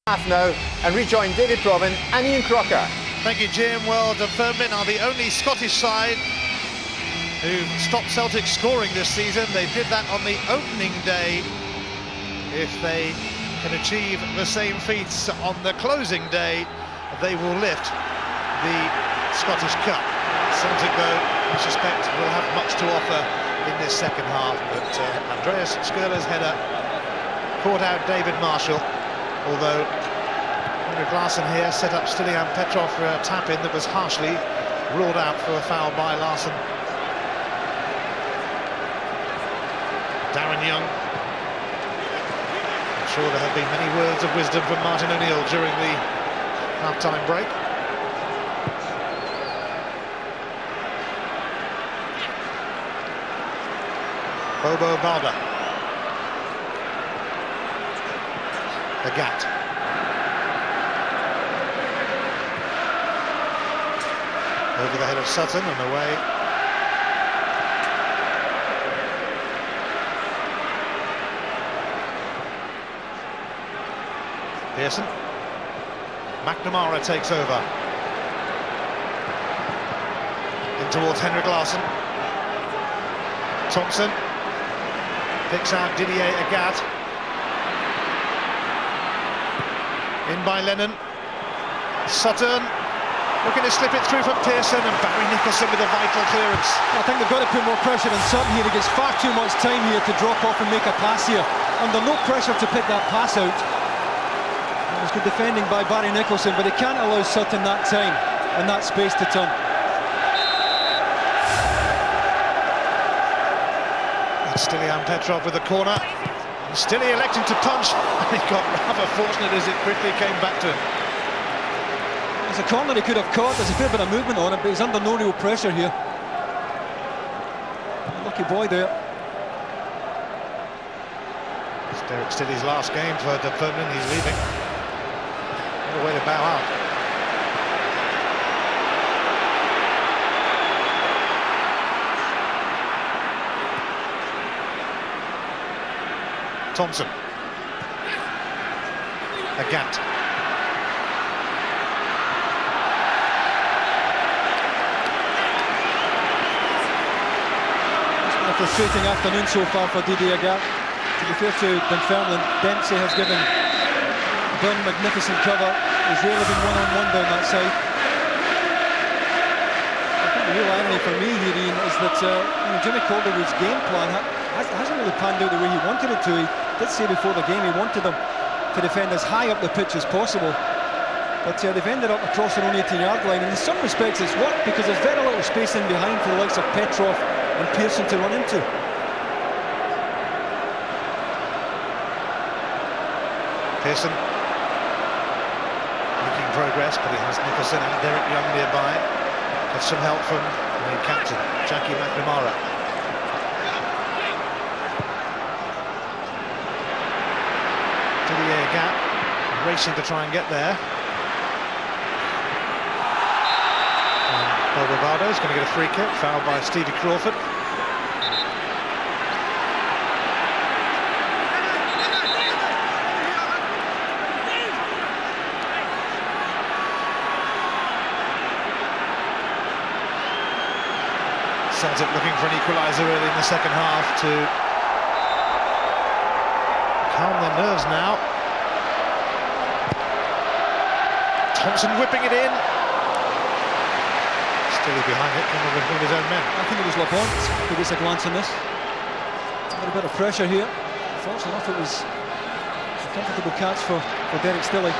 Half now and rejoin David Provan and Ian Crocker. Thank you, Jim. Well, Dunfermline are the only Scottish side who stopped Celtic scoring this season. They did that on the opening day. If they can achieve the same feats on the closing day, they will lift the Scottish Cup. Celtic, though, I suspect, will have much to offer in this second half. But Andreas Skirler's header caught out David Marshall, although Henriks here set up Stilian Petrov for a tap-in that was harshly ruled out for a foul by Larsson. Darren Young. I'm sure there have been many words of wisdom from Martin O'Neill during the half-time break. Bobo Balda. Agat. Over the head of Sutton and away. Pearson. McNamara takes over. In towards Henrik Larsson. Thompson picks out Didier Agat. In by Lennon. Sutton looking to slip it through from Pearson, and Barry Nicholson with a vital clearance. I think they've got to put more pressure on Sutton here. He gets far too much time here to drop off and make a pass here. Under no pressure to pick that pass out. It was good defending by Barry Nicholson, but he can't allow Sutton that time and that space to turn. That's Stilian Petrov with the corner. And Stili electing to punch, and he got rather fortunate as it quickly came back to him. It's a corner he could have caught. There's a fair bit of movement on it, but he's under no real pressure here. Lucky boy there. It's Derek Stili's last game for Dunfermline. He's leaving. What a way to bow out. Thompson. Agat. Frustrating afternoon so far for Didier Agat. To be fair to Dunfermline, Dempsey has given Dunn magnificent cover. He's really been one-on-one down that side. I think the real irony for me here, Ian, is that Jimmy Calderwood's game plan hasn't really panned out the way he wanted it to. He did say before the game he wanted them to defend as high up the pitch as possible. But they've ended up across their own 18-yard line, and in some respects it's worked because there's very little space in behind for the likes of Petrov and Pearson to run into. Pearson making progress, but he has Nicholson and Derek Young nearby. With some help from the captain, Jackie McNamara. Didier Agat racing to try and get there. Bobo is going to get a free kick, fouled by Stevie Crawford. Celtic looking for an equaliser early in the second half to calm their nerves now. Thompson whipping it in. Behind it, one of his own men. I think it was Labont who gets a glance on this. A little bit of pressure here. Fortunately enough, it was a comfortable catch for Derek Stili.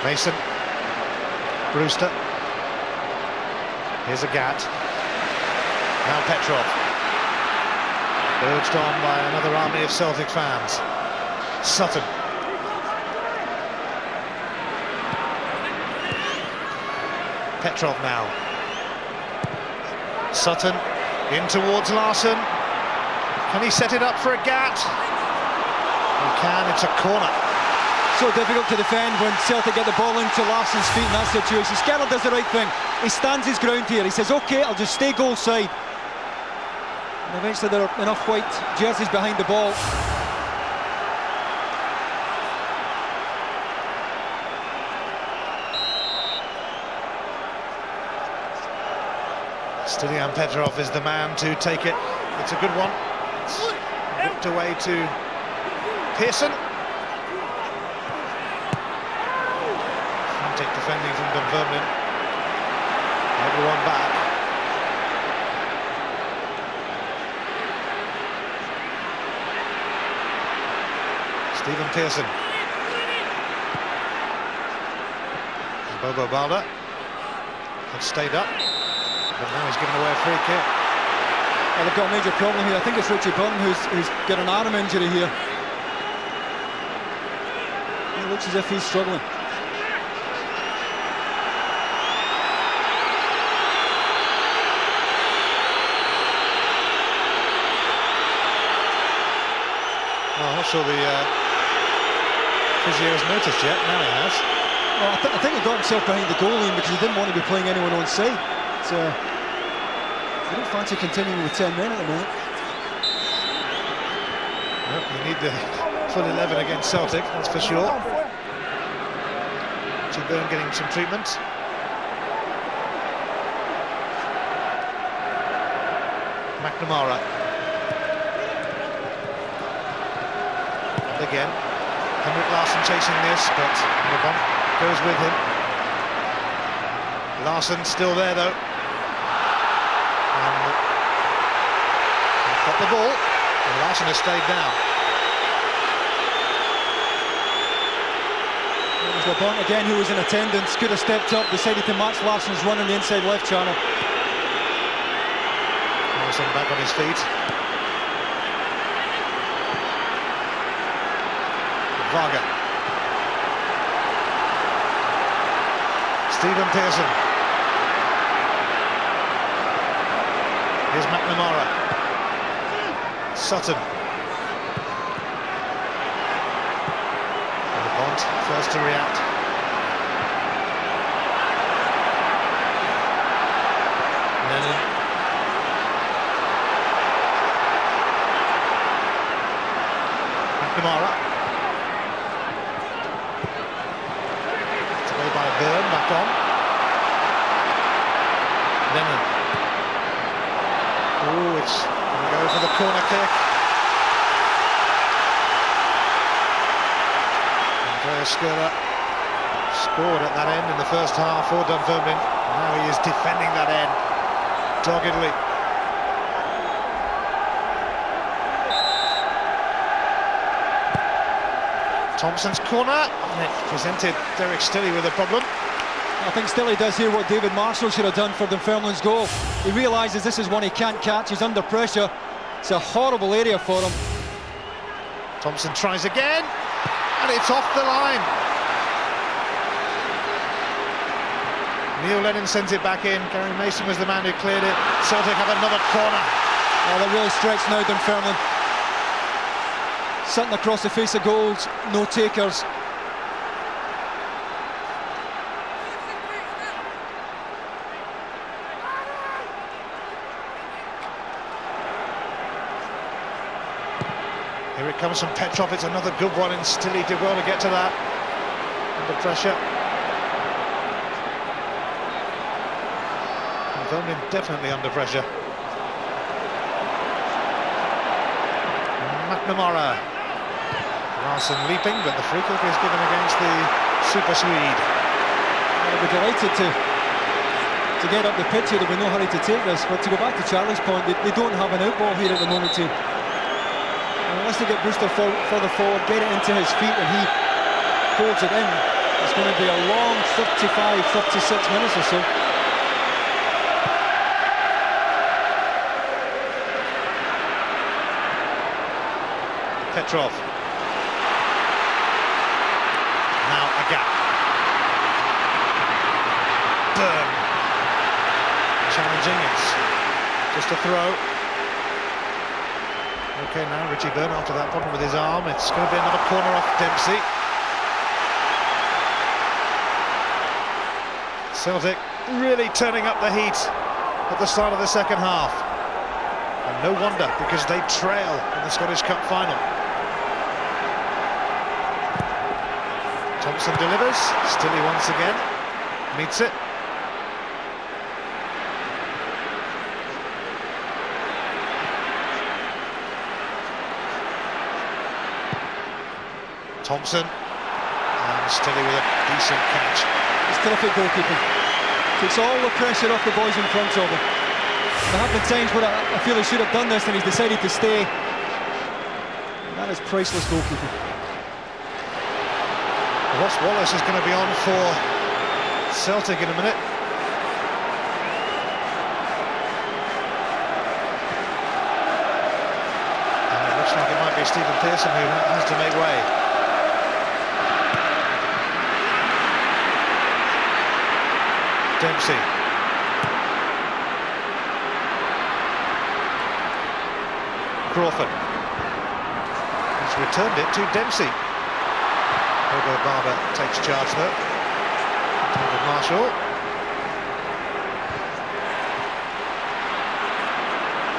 Mason, Brewster. Here's Agat. Now Petrov. Urged on by another army of Celtic fans. Sutton. Petrov now. Sutton in towards Larsson. Can he set it up for Agat? He can, it's a corner. So difficult to defend when Celtic get the ball into Larsson's feet in that situation. Skerner does the right thing. He stands his ground here. He says, OK, I'll just stay goal side. And eventually there are enough white jerseys behind the ball. Stilian Petrov is the man to take it. It's a good one. It's whipped away to Pearson. Frantic defending from Dunfermline. Everyone back. Stephen Pearson. Bobo Balda had stayed up, but now he's given away a free kick. Well, they've got a major problem here. I think it's Richie Byrne who's got an arm injury here. It looks as if he's struggling. Well, I'm not sure the physio has noticed yet. Now he has. Well, I think he got himself behind the goal line because he didn't want to be playing anyone on side. So I don't fancy continuing with 10 men at the moment. Well, you need the full 11 against Celtic, that's for sure. Richie Byrne getting some treatment. McNamara. Again. Henrik Larsson chasing this, but Lebon goes with him. Larsson still there though. And got the ball, and Larsson has stayed down. It was Lebon again who was in attendance, could have stepped up, decided to match Larsson's run on the inside left channel. Larsson back on his feet. Varga. Stephen Pearson. Here's McNamara. Sutton. Bont first to react. Lennon. McNamara. By Byrne, back on. Lennon. Oh, it's going to go for the corner kick. Andreas Skirler scored at that end in the first half for Dunfermline. Now he is defending that end doggedly. Thompson's corner, and it presented Derek Stilley with a problem. I think Stilley does here what David Marshall should have done for Dunfermline's goal. He realises this is one he can't catch, he's under pressure. It's a horrible area for him. Thompson tries again, and it's off the line. Neil Lennon sends it back in. Gary Mason was the man who cleared it. Celtic have another corner. Oh, they're really stretched now, Dunfermline. Sitting across the face of goals, no takers. Here it comes from Petrov, it's another good one, and Stilley did well to get to that. Under pressure. Dunfermline definitely under pressure. McNamara. Larsson leaping, but the free kick is given against the Super Swede. Well, we're delighted to get up the pitch here. There'll be no hurry to take this, but to go back to Charlie's point, they don't have an outball here at the moment to... Unless they get Brewster further forward, get it into his feet and he holds it in, it's going to be a long 55, 56 minutes or so. Petrov. Now a gap. Byrne. Challenging, it's just a throw. Okay, now Richie Byrne after that problem with his arm. It's going to be another corner off Dempsey. Celtic really turning up the heat at the start of the second half. And no wonder, because they trail in the Scottish Cup final. Thompson delivers, Stilly once again, meets it. Thompson, and Stilly with a decent catch. It's terrific goalkeeping. Takes all the pressure off the boys in front of him. There have been times where I feel he should have done this and he's decided to stay. And that is priceless goalkeeping. Ross Wallace is going to be on for Celtic in a minute. And it looks like it might be Stephen Pearson who has to make way. Dempsey. Crawford. He's returned it to Dempsey. Bobo Barber takes charge though. David Marshall.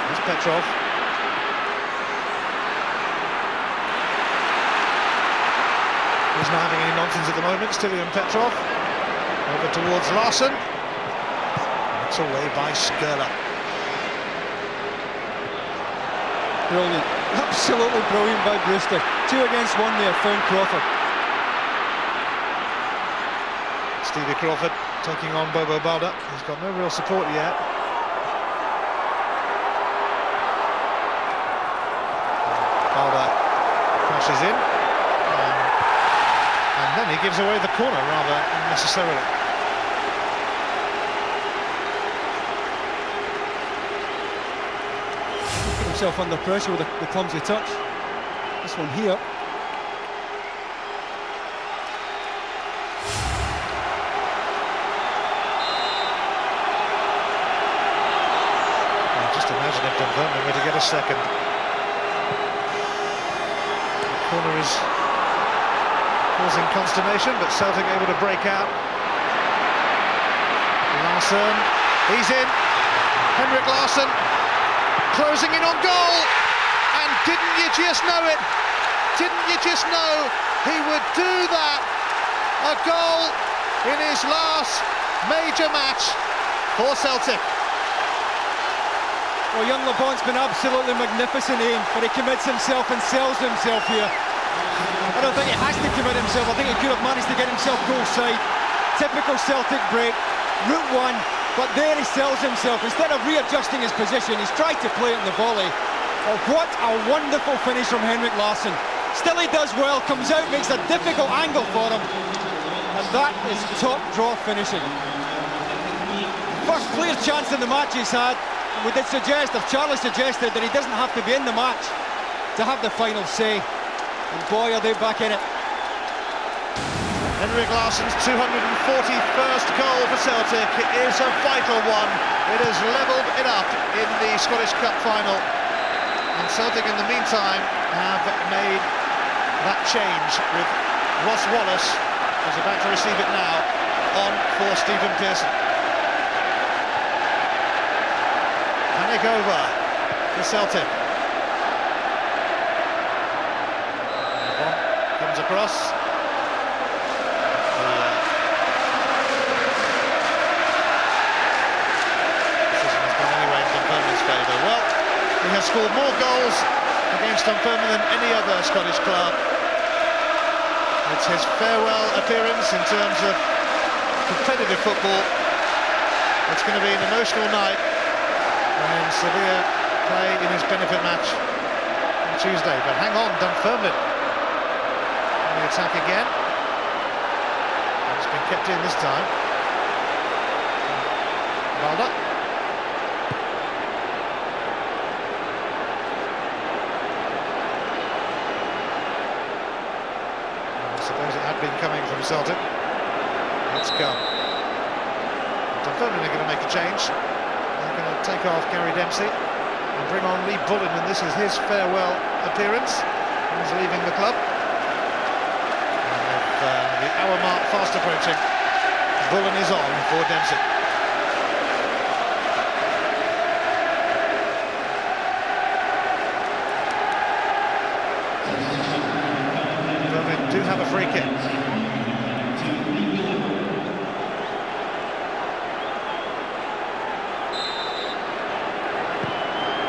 Here's Petrov. He's not having any nonsense at the moment, Stilly and Petrov. Over towards Larsson. It's away by Skurla. Brilliant. Absolutely brilliant by Brewster. 2 against 1 there, found Crawford. Stevie Crawford taking on Bobo Balda. He's got no real support yet. Balda crashes in. And then he gives away the corner rather unnecessarily. Put himself under pressure with the clumsy touch. This one here. Just imagine if Dunfermline were to get a second. The corner is causing consternation, but Celtic able to break out. Larsson, he's in. Henrik Larsson closing in on goal. And didn't you just know it? Didn't you just know he would do that? A goal in his last major match for Celtic. Well, young LeBont's been absolutely magnificent, Ian, but he commits himself and sells himself here. I don't think he has to commit himself. I think he could have managed to get himself goal side. Typical Celtic break, route one, but there he sells himself. Instead of readjusting his position, he's tried to play it in the volley. Oh, what a wonderful finish from Henrik Larsson. Still he does well, comes out, makes a difficult angle for him. And that is top draw finishing. First clear chance in the match he's had. We did suggest, if Charlie suggested, that he doesn't have to be in the match to have the final say. And boy, are they back in it. Henrik Larsson's 241st goal for Celtic. It is a vital one. It has levelled it up in the Scottish Cup final. And Celtic, in the meantime, have made that change with Ross Wallace, who's about to receive it now, on for Stephen Pearson. Panic over for Celtic. Comes across. Decision has gone anyway in Dunfermline's favour. Well, he has scored more goals against Dunfermline than any other Scottish club. It's his farewell appearance in terms of competitive football. It's going to be an emotional night when Sevilla play in his benefit match on Tuesday. But hang on, Dunfermline on the attack again. It's been kept in this time. Balda. I suppose it had been coming from Celtic. It's come. Dunfermline are going to make a change. They're going to take off Gary Dempsey and bring on Lee Bullen, and this is his farewell appearance. He's leaving the club. And with the hour mark fast approaching, Bullen is on for Dempsey. have a free kick.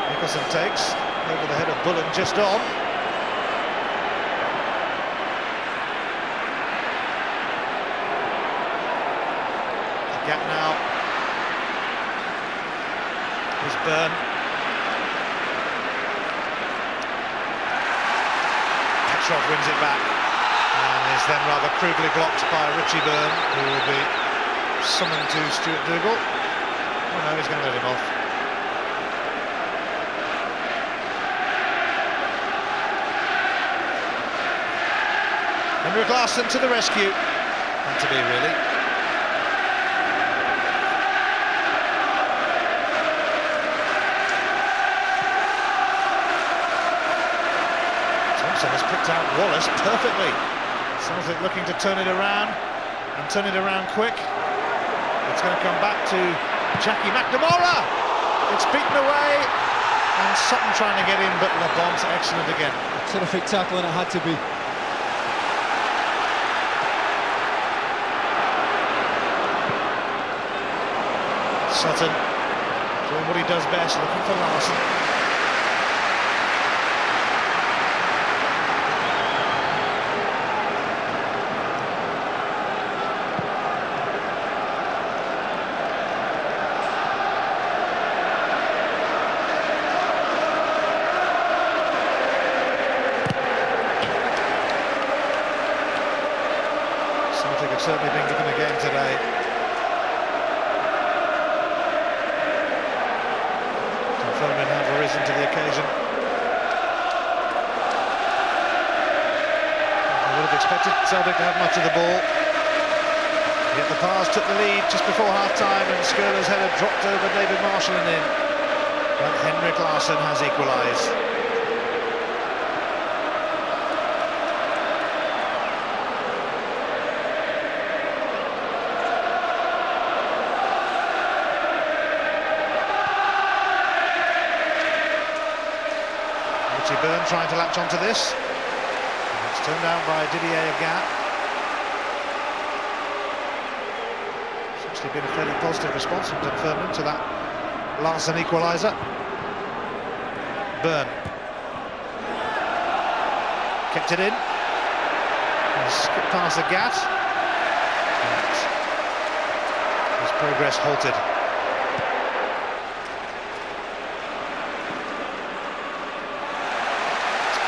Nicholson takes over the head of Bullen, just on. The gap now is Byrne. Petrov wins it back and is then rather crudely blocked by Richie Byrne, who will be summoned to Stuart Dougal. Oh no, he's going to let him off. Henrik Larsson to the rescue. Had to be, really. Thompson has picked out Wallace perfectly. Celtic looking to turn it around, and turn it around quick. It's going to come back to Jackie McNamara. It's beaten away, and Sutton trying to get in, but LeBon's excellent again. A terrific tackle, and it had to be. Sutton doing what he does best, looking for Larsson. Celtic have certainly been given a game today. Dunfermline have risen to the occasion. I would have expected Celtic to have much of the ball. Yet the Pars took the lead just before half-time, and Skirler's header dropped over David Marshall and in. But Henrik Larsson has equalised. Richie Byrne trying to latch onto this. It's turned down by Didier Agat. It's actually been a fairly positive response from Dunfermline to that Larsson equaliser. Byrne kept it in. Skipped past Agat. His progress halted.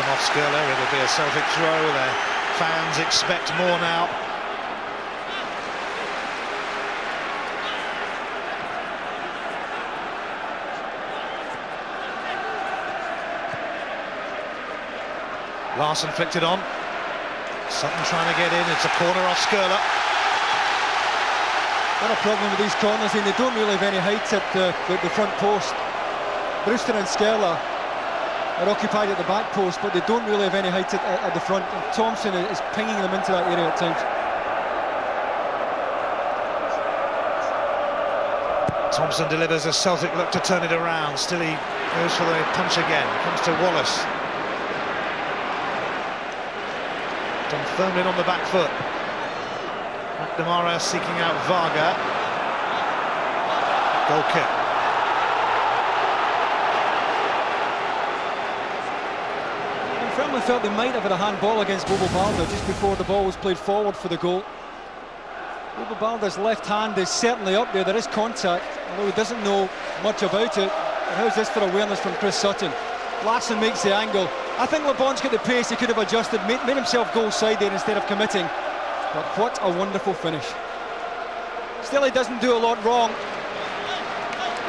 Off Skirler, it'll be a Celtic throw. Their fans expect more now. Larsson flicked it on. Sutton trying to get in. It's a corner off Skirler. Got a problem with these corners, and they don't really have any height at the front post. Brewster and Skirler are occupied at the back post, but they don't really have any height at the front. And Thompson is pinging them into that area at times. Thompson delivers as Celtic look to turn it around. Still he goes for the punch again. Comes to Wallace. Dunfermline on the back foot. McNamara seeking out Varga. Goal kick. Dunfermline felt they might have had a handball against Bobo Balder just before the ball was played forward for the goal. Bobo Balder's left hand is certainly up there. There is contact, although he doesn't know much about it. And how's this for awareness from Chris Sutton? Larsson makes the angle. I think LeBon's got the pace. He could have adjusted, made himself goal side there instead of committing. But what a wonderful finish. Still, he doesn't do a lot wrong.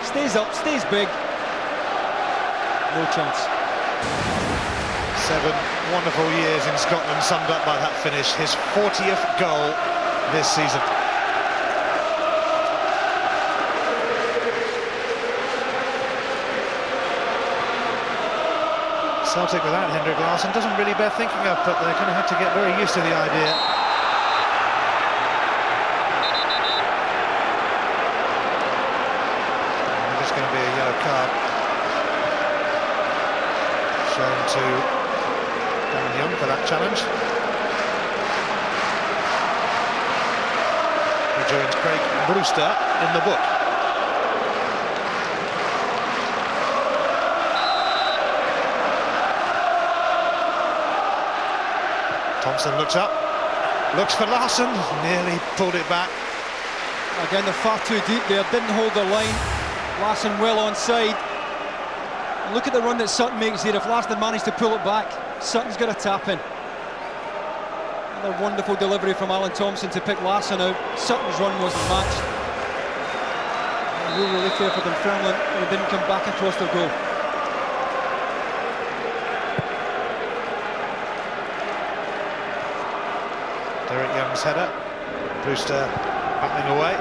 Stays up, stays big. No chance. 7 wonderful years in Scotland summed up by that finish. His 40th goal this season. Celtic without Henrik Larsson doesn't really bear thinking of, but they're going to have to get very used to the idea. There's going to be a yellow card shown to Dan Young for that challenge. joins Craig Brewster in the book. Thompson looks up, looks for Larsson, nearly pulled it back. Again, they're far too deep there, didn't hold their line. Larsson well onside. Look at the run that Sutton makes here. If Larsson managed to pull it back, Sutton's got a tap in. Another wonderful delivery from Alan Thompson to pick Larsson out. Sutton's run wasn't matched. Real relief there for Dunfermline, who didn't come back across their goal. Derek Young's header. Brewster battling away.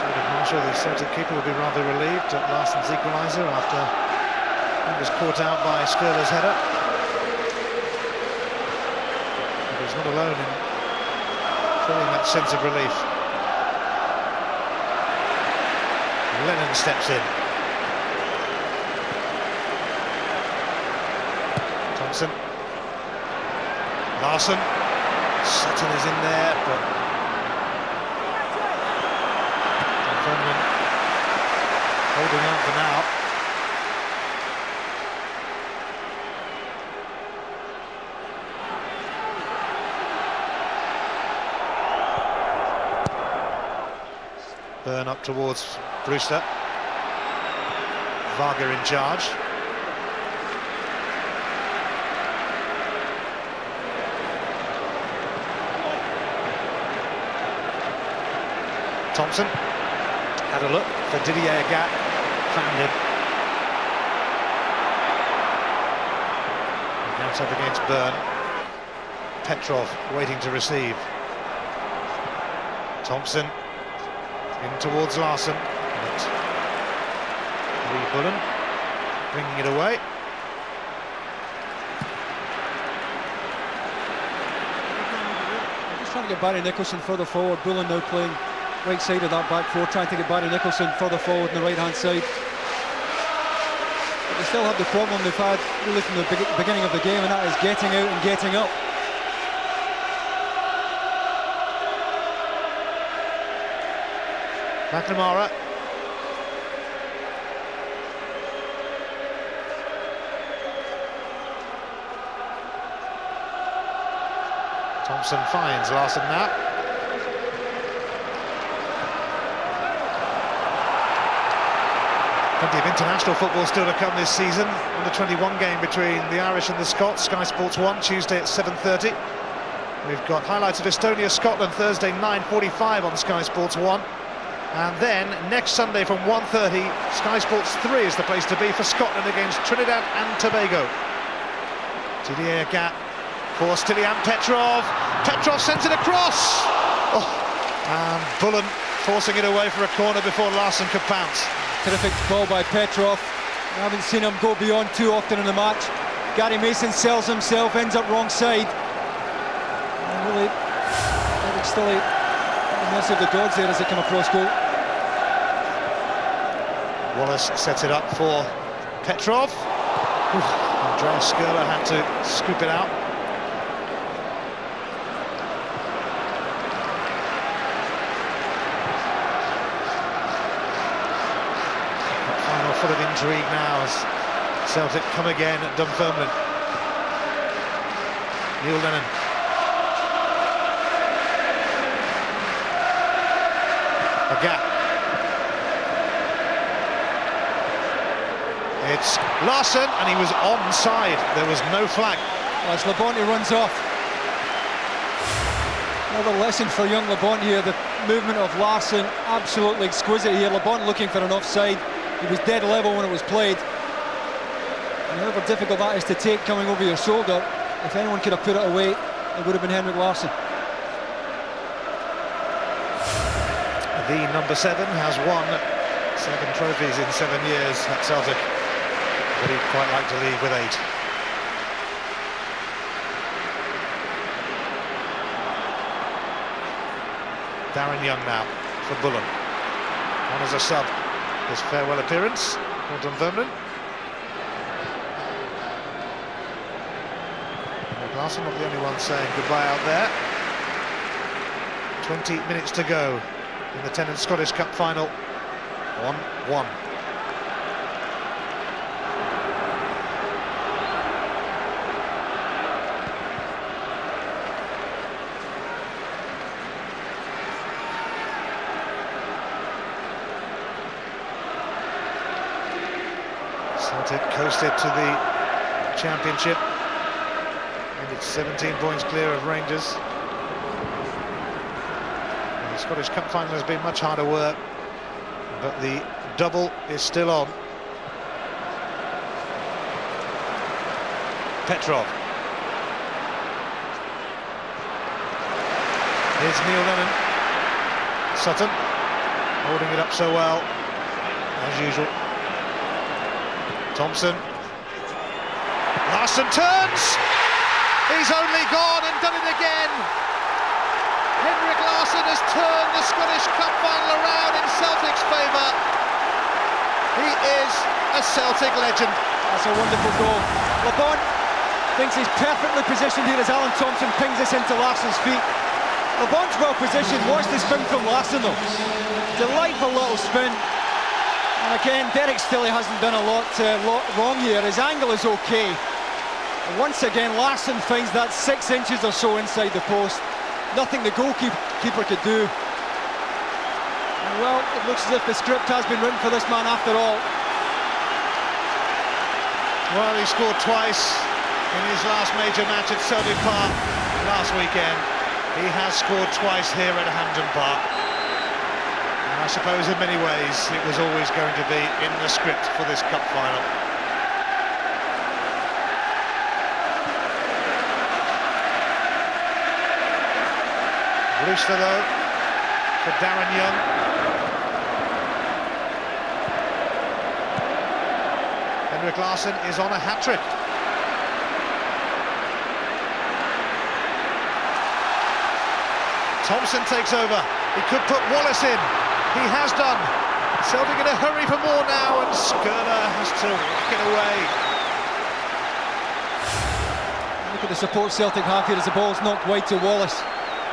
David Marshall, the Celtic keeper, will be rather relieved at Larsson's equaliser after he was caught out by Skirler's header. But he's not alone in feeling that sense of relief. Lennon steps in. Thompson. Larsson. Sutton is in there, but Dunfermline holding on for now. Burn up towards Brewster. Varga in charge. Thompson had a look for Didier Agat, found him. Now up against Byrne. Petrov waiting to receive. Thompson in towards Larsson. Lee Bullen bringing it away. Just trying to get Barry Nicholson further forward. Bullen now playing right side of that back four, trying to get Barry Nicholson further forward on the right hand side. But they still have the problem they've had really from the beginning of the game, and that is getting out and getting up. McNamara. Thompson finds Larsson now. Plenty of international football still to come this season. Under 21 game between the Irish and the Scots. Sky Sports 1 Tuesday at 7:30. We've got highlights of Estonia-Scotland Thursday 9:45 on Sky Sports 1. And then next Sunday from 1:30, Sky Sports 3 is the place to be for Scotland against Trinidad and Tobago. Didier Agat for Stilian Petrov. Petrov sends it across. Oh, and Bullen forcing it away for a corner before Larsson could pounce. Terrific ball by Petrov. I haven't seen him go beyond too often in the match. Gary Mason sells himself, ends up wrong side. And really, Eric still at the mercy of the gods there as they come across goal. Wallace sets it up for Petrov. Andreas Skirler had to scoop it out. Final foot of intrigue now as Celtic come again at Dunfermline. Neil Lennon. Agat. It's Larsson, and he was onside. There was no flag. As Labonte runs off. Another lesson for young Labonte here. The movement of Larsson, absolutely exquisite here. Labonte looking for an offside. He was dead level when it was played. And however difficult that is to take coming over your shoulder, if anyone could have put it away, it would have been Henrik Larsson. The number 7 has won 7 trophies in 7 years at Celtic. But he'd quite like to leave with 8. Darren Young now for Bullen. On as a sub. His farewell appearance for Dunfermline. Larson not the only one saying goodbye out there. 20 minutes to go in the Tennant Scottish Cup final. 1-1. Celtic coasted to the championship, and it's 17 points clear of Rangers. The Scottish Cup final has been much harder work, but the double is still on. Petrov. Here's Neil Lennon. Sutton holding it up so well, as usual. Thompson. Larson turns. He's only gone and done it again. Henrik Larsson has turned the Scottish Cup final around in Celtic's favour. He is a Celtic legend. That's a wonderful goal. LeBon thinks he's perfectly positioned here as Alan Thompson pings this into Larsson's feet. LeBon's well positioned. Watch the spin from Larsson though. Delightful little spin. And again, Derek Stilley hasn't done a lot wrong here. His angle is okay. And once again, Larsson finds that 6 inches or so inside the post. Nothing the goalkeeper could do. And well, it looks as if the script has been written for this man after all. Well, he scored twice in his last major match at Celtic Park last weekend. He has scored twice here at Hampden Park. I suppose in many ways it was always going to be in the script for this cup final. Brewster though, for Darren Young. Henrik Larsson is on a hat-trick. Thompson takes over. He could put Wallace in. He has done. Celtic in a hurry for more now, and Skirner has to whack it away. Look at the support Celtic have here as the ball's knocked wide to Wallace.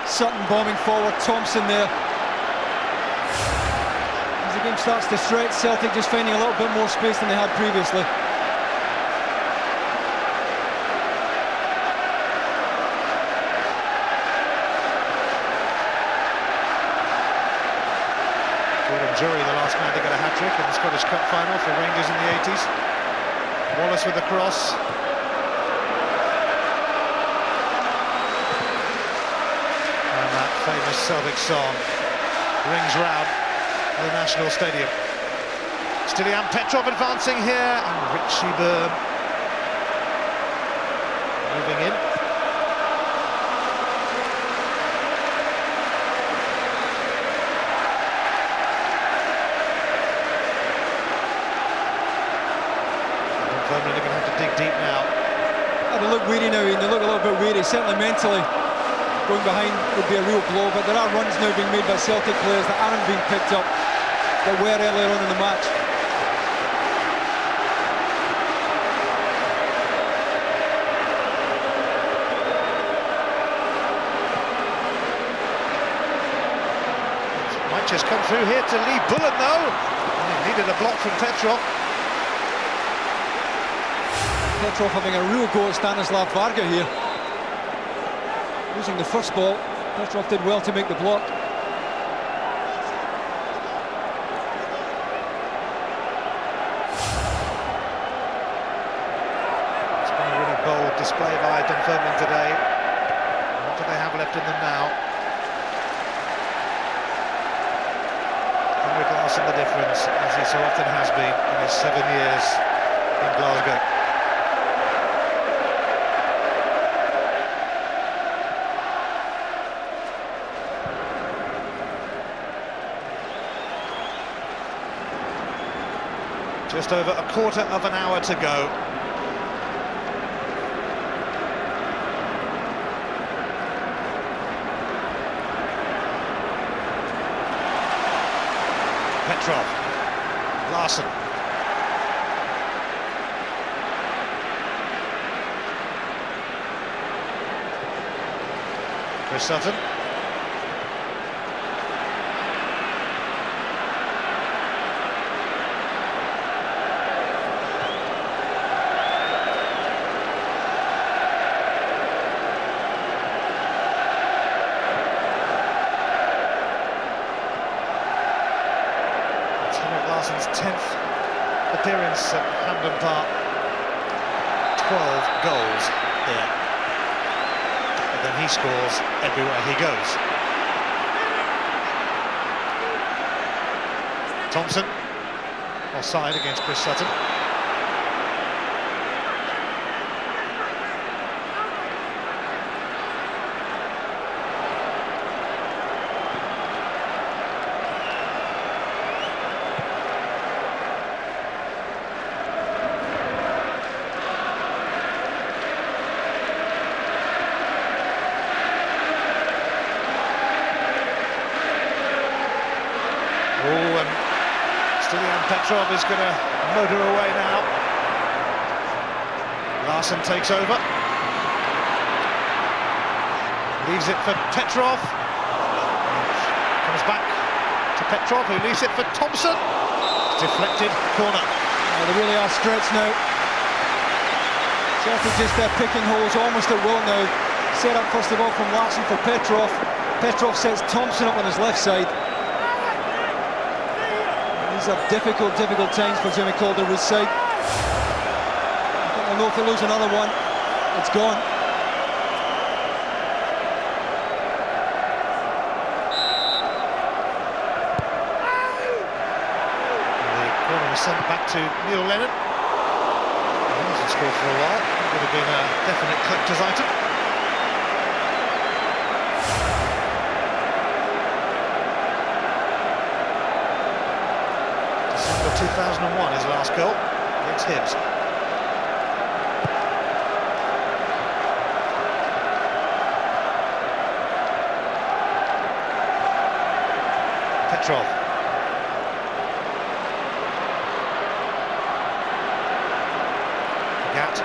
Sutton bombing forward, Thompson there. As the game starts to stretch, Celtic just finding a little bit more space than they had previously. Jury, the last man to get a hat-trick in the Scottish Cup final for Rangers in the 80s. Wallace with the cross. And that famous Celtic song rings round the National Stadium. Stilian Petrov advancing here, and Richie Byrne moving in. Dunfermline are going to have to dig deep now. They look weary now, and they look a little bit weary, certainly mentally. Going behind would be a real blow, but there are runs now being made by Celtic players that aren't being picked up, that were earlier on in the match. Might just come through here to Lee Bullen though. And he needed a block from Petrov. Petrov having a real go at Stanislav Varga here. Losing the first ball, Petrov did well to make the block. It's been a really bold display by Dunfermline today. What do they have left in them now? Henrik Larsson the difference, as he so often has been in his 7 years in Glasgow. Just over a quarter of an hour to go. Petrov, Larsson. Chris Sutton. Larsson's 10th appearance at Hampden Park. 12 goals here. And then he scores everywhere he goes. Thompson, offside against Chris Sutton. Petrov is going to motor away now. Larsson takes over. Leaves it for Petrov. Comes back to Petrov, who leaves it for Thompson. Deflected corner. Oh, they really are stretched now. Celtic just picking holes almost at will now. Set up first of all from Larsson for Petrov. Petrov sets Thompson up on his left side. These are difficult times for Jimmy Calderwood's side. I don't know if they lose another one, it's gone. The corner was sent back to Neil Lennon. He hasn't scored for a while. It would have been a definite collector's item. 2001, his last goal against Hibs. Petrov. Gat.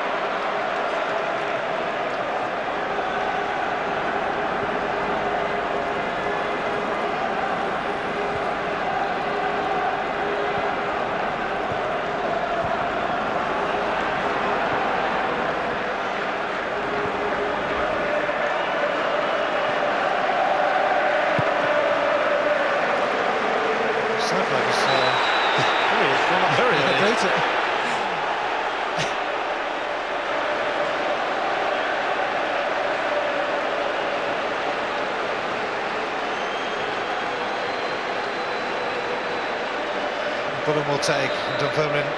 Fulham will take, and Dunfermline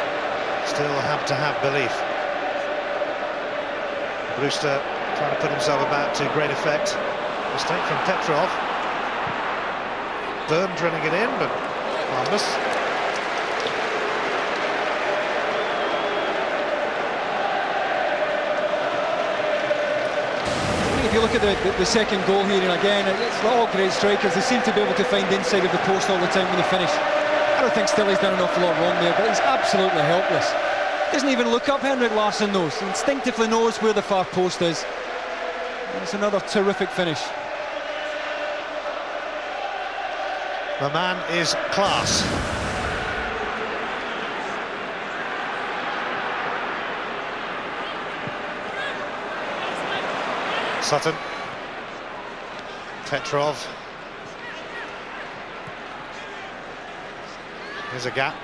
still have to have belief. Brewster trying to put himself about to great effect. Mistake from Petrov. Byrne drilling it in, but harmless. If you look at the second goal here, and again, it's all great strikers. They seem to be able to find the inside of the post all the time when they finish. I don't think Stilly's done an awful lot wrong there, but he's absolutely helpless. Doesn't even look up. Henrik Larsson knows. He instinctively knows where the far post is. And it's another terrific finish. The man is class. Sutton. Petrov. Here's a gap.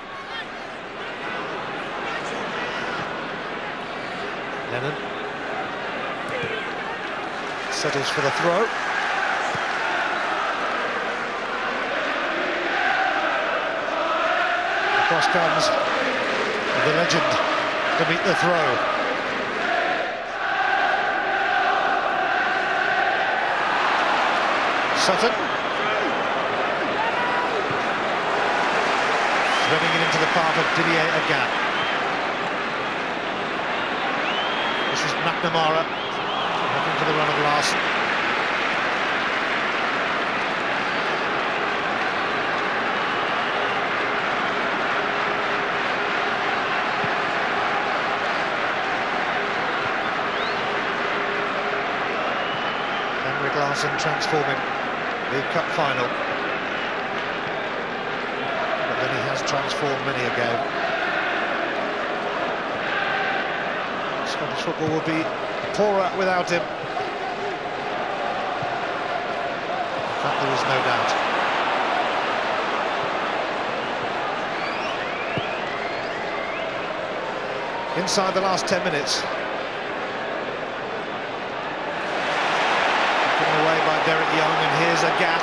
Lennon settles for the throw. Across comes the legend to meet the throw. Sutton. Threading it into the path of Didier Agat. This is McNamara looking for the run of Larsson. Henrik Larsson Larson transforming the cup final. But then he has transformed many a game. Scottish football will be poorer without him. In fact, there is no doubt. Inside the last 10 minutes. Given away by Derek Young, and here's a Gat.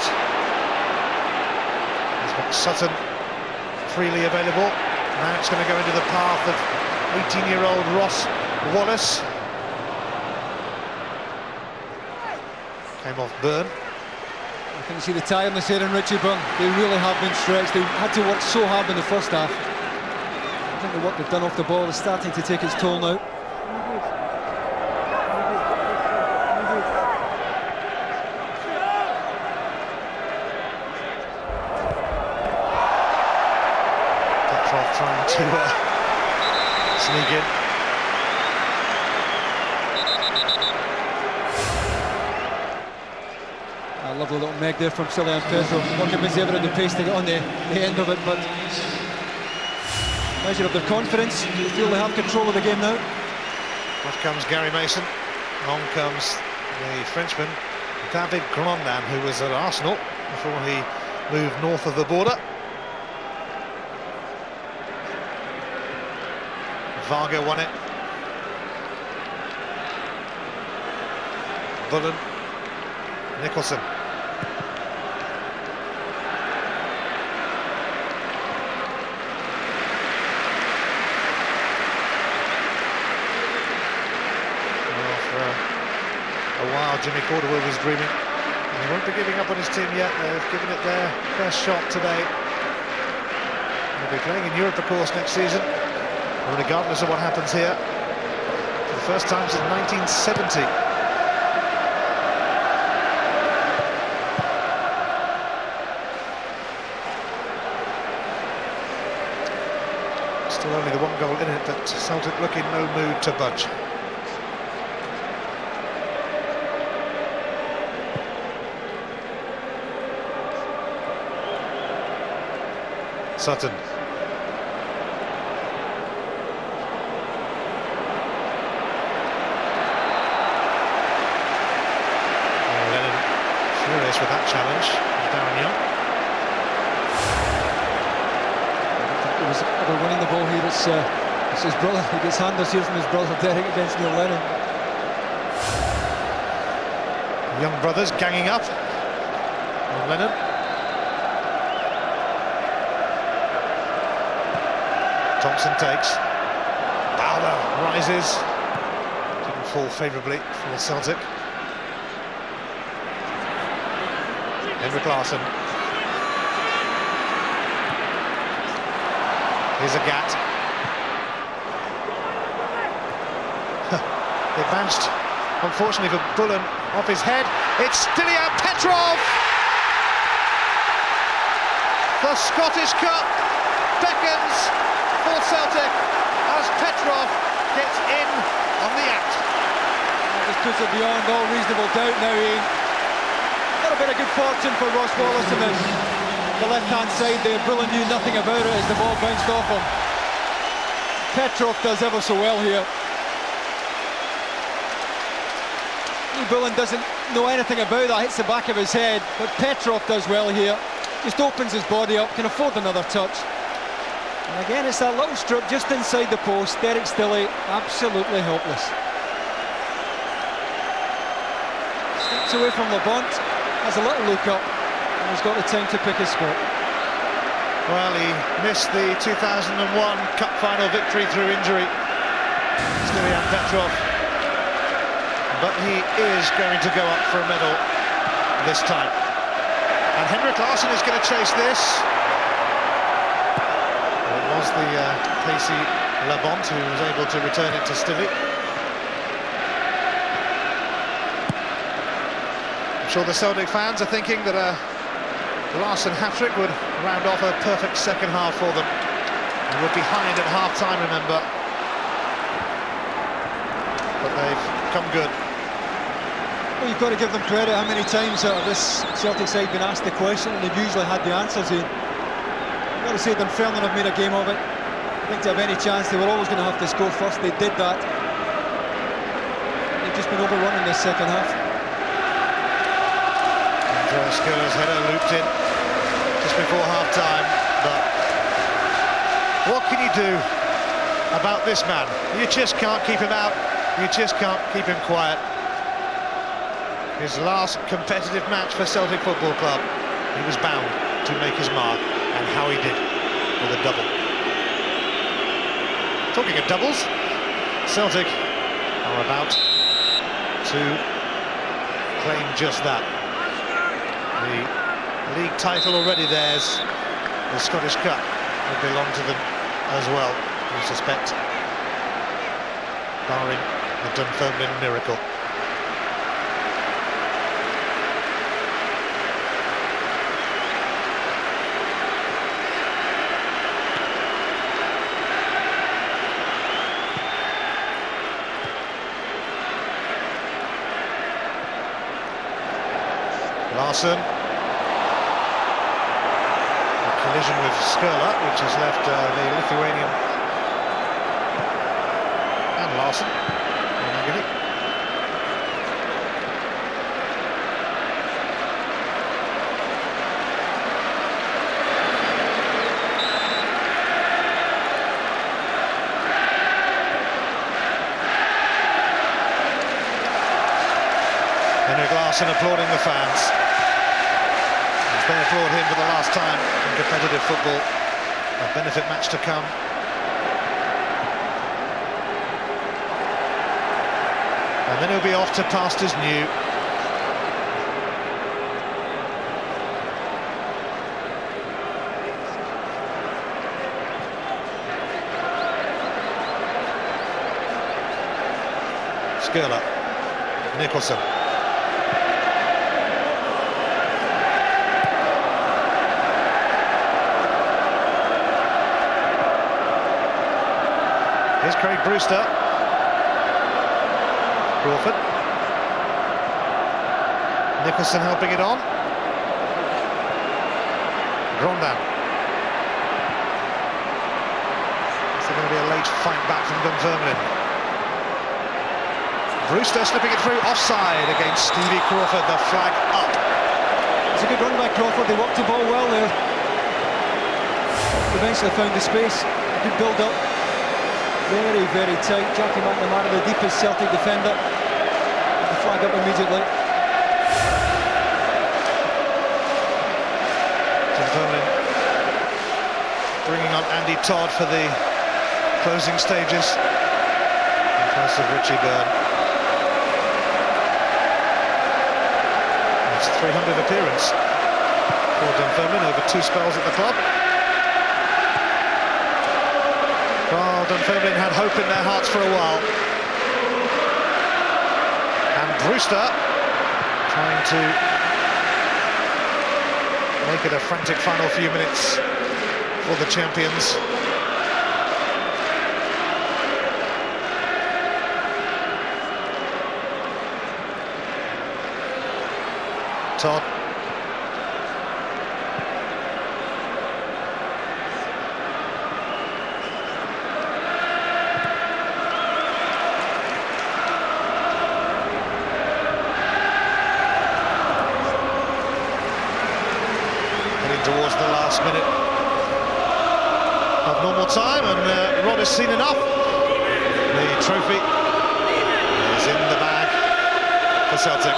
He's got Sutton freely available. Now it's going to go into the path of 18-year-old Ross Wallace. Came off Byrne. You can see the tiredness here in Richie Byrne. They really have been stretched. They had to work so hard in the first half. I think the work they've done off the ball is starting to take its toll now. Petrov trying to sneak in. A lovely little meg there from Cillian Petrov. Working busy ever at the pace to get on the end of it, but measure of their confidence. They feel they have control of the game now. Off comes Gary Mason. On comes the Frenchman David Grondin, who was at Arsenal before he moved north of the border. Varga won it. Bullen. Nicholson. A while Jimmy Cordwell was dreaming, and he won't be giving up on his team yet. They've given it their best shot today. They'll be playing in Europe, of course, next season, and regardless of what happens here, for the first time since 1970. Still only the one goal in it, but Celtic look in no mood to budge. Sutton. Lennon furious with that challenge. Darren Young. I don't think he was ever winning the ball here. It's his brother. He gets handers here from his brother Derek against Neil Lennon. Young brothers ganging up on Lennon. Thompson takes. Bowler rises. Didn't fall favourably for Celtic. Henrik Larsson. Here's a Gat. They bounced, unfortunately for Bullen, off his head. It's Celtic Petrov! The Scottish Cup beckons for Celtic as Petrov gets in on the act. That just puts it beyond all reasonable doubt now, Ian. A little bit of good fortune for Ross Wallace on the left-hand side there. Bullen knew nothing about it as the ball bounced off him. Petrov does ever so well here. Bullen doesn't know anything about that, hits the back of his head, but Petrov does well here. Just opens his body up, can afford another touch. And again, it's that little strip just inside the post. Derek Stilley, absolutely helpless. Steps away from Labont, has a little look up, and he's got the time to pick his spot. Well, he missed the 2001 Cup final victory through injury, Celtic Petrov. But he is going to go up for a medal this time. And Henrik Larsson is going to chase this. It was the pacey Labont who was able to return it to Stilley. I'm sure the Celtic fans are thinking that a Larsson hat-trick would round off a perfect second half for them. They were behind at half-time, remember. But they've come good. Well, you've got to give them credit. How many times have this Celtic side been asked the question and they've usually had the answers. You've got to say Dunfermline have made a game of it. I think to have any chance they were always going to have to score first. They did that. They've just been overrun in this second half. Skiller's header looped in just before half-time, but what can you do about this man? You just can't keep him out. You just can't keep him quiet. His last competitive match for Celtic Football Club, he was bound to make his mark, and how he did with a double. Talking of doubles, Celtic are about to claim just that. The league title already theirs, the Scottish Cup will belong to them as well, I suspect, barring the Dunfermline miracle. Larson. A collision with Skurla, which has left the Lithuanian and Larson. Henrik Larson applauding the fans. As they applaud him for the last time in competitive football. A benefit match to come. And then he'll be off to pastures new. Skurla. Nicholson. Here's Craig Brewster. Crawford. Nicholson helping it on. Grondin. Is there going to be a late fight back from Dunfermline? Brewster slipping it through, offside against Stevie Crawford, the flag up. It's a good run by Crawford, they worked the ball well there. Eventually found the space, good build-up. Very, very tight. Jackie McNamara, the deepest Celtic defender. The flag up immediately. Dunfermline bringing on Andy Todd for the closing stages in place of Richie Byrne. It's 300th appearance for Dunfermline over 2 spells at the club. Well, Dunfermline had hope in their hearts for a while. And Brewster trying to make it a frantic final few minutes for the champions. Todd. Towards the last minute of normal time, and Rod has seen enough. The trophy is in the bag for Celtic.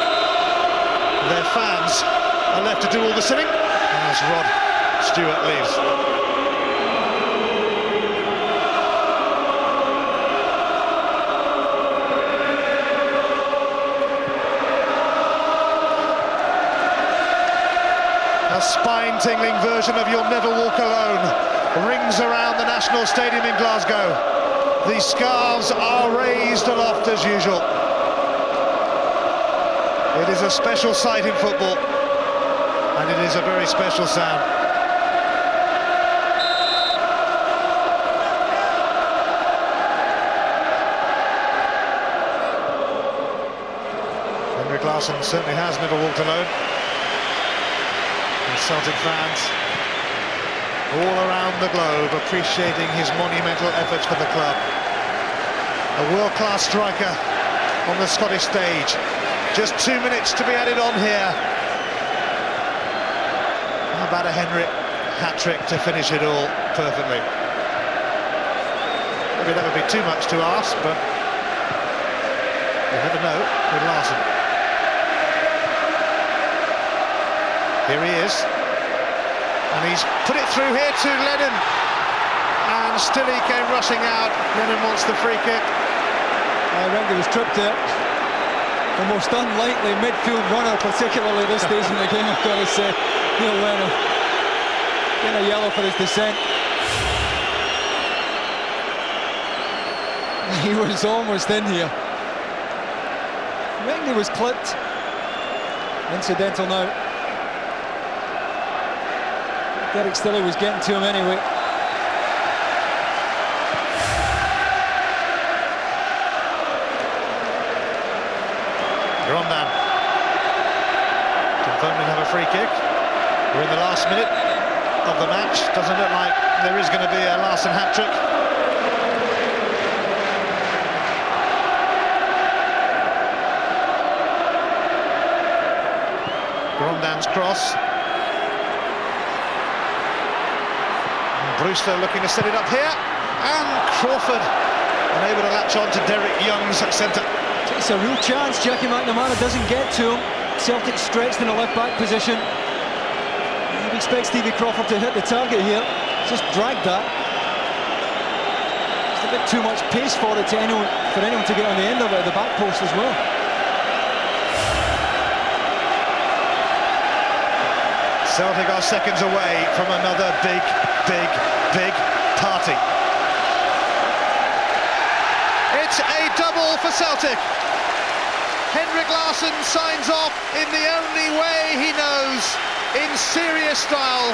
Their fans are left to do all the sitting as Rod Stewart leaves. A spine-tingling version of You'll Never Walk Alone rings around the National Stadium in Glasgow. The scarves are raised aloft as usual. It is a special sight in football, and it is a very special sound. Henrik Larsson certainly has never walked alone. And Celtic fans all around the globe appreciating his monumental efforts for the club. A world-class striker on the Scottish stage. Just 2 minutes to be added on here. How about a Henrik hat-trick to finish it all perfectly? Maybe that would be too much to ask, but you never know with Larsson. Here he is, and he's put it through here to Lennon, and still he came rushing out. Lennon wants the free kick. I think he was tripped there. The most unlikely midfield runner, particularly this stage in the game, I've got to say. Neil Lennon getting a yellow for his descent. He was almost in here. Rangley was clipped. Incidental now. Derek Stilley was getting to him anyway. Dunfermline. Dunfermline have a free kick. We're in the last minute of the match. Doesn't look like there is going to be a Larsson hat-trick. Grondin's cross. And Brewster looking to set it up here. And Crawford unable to latch on to Derek Young's centre. It's a real chance. Jackie McNamara doesn't get to him. Celtic stretched in a left-back position. You'd expect Stevie Crawford to hit the target here. Just dragged that. It's a bit too much pace for it anyone to get on the end of it at the back post as well. Celtic are seconds away from another big party. It's a double for Celtic. Henrik Larsson signs off in the only way he knows, in serious style,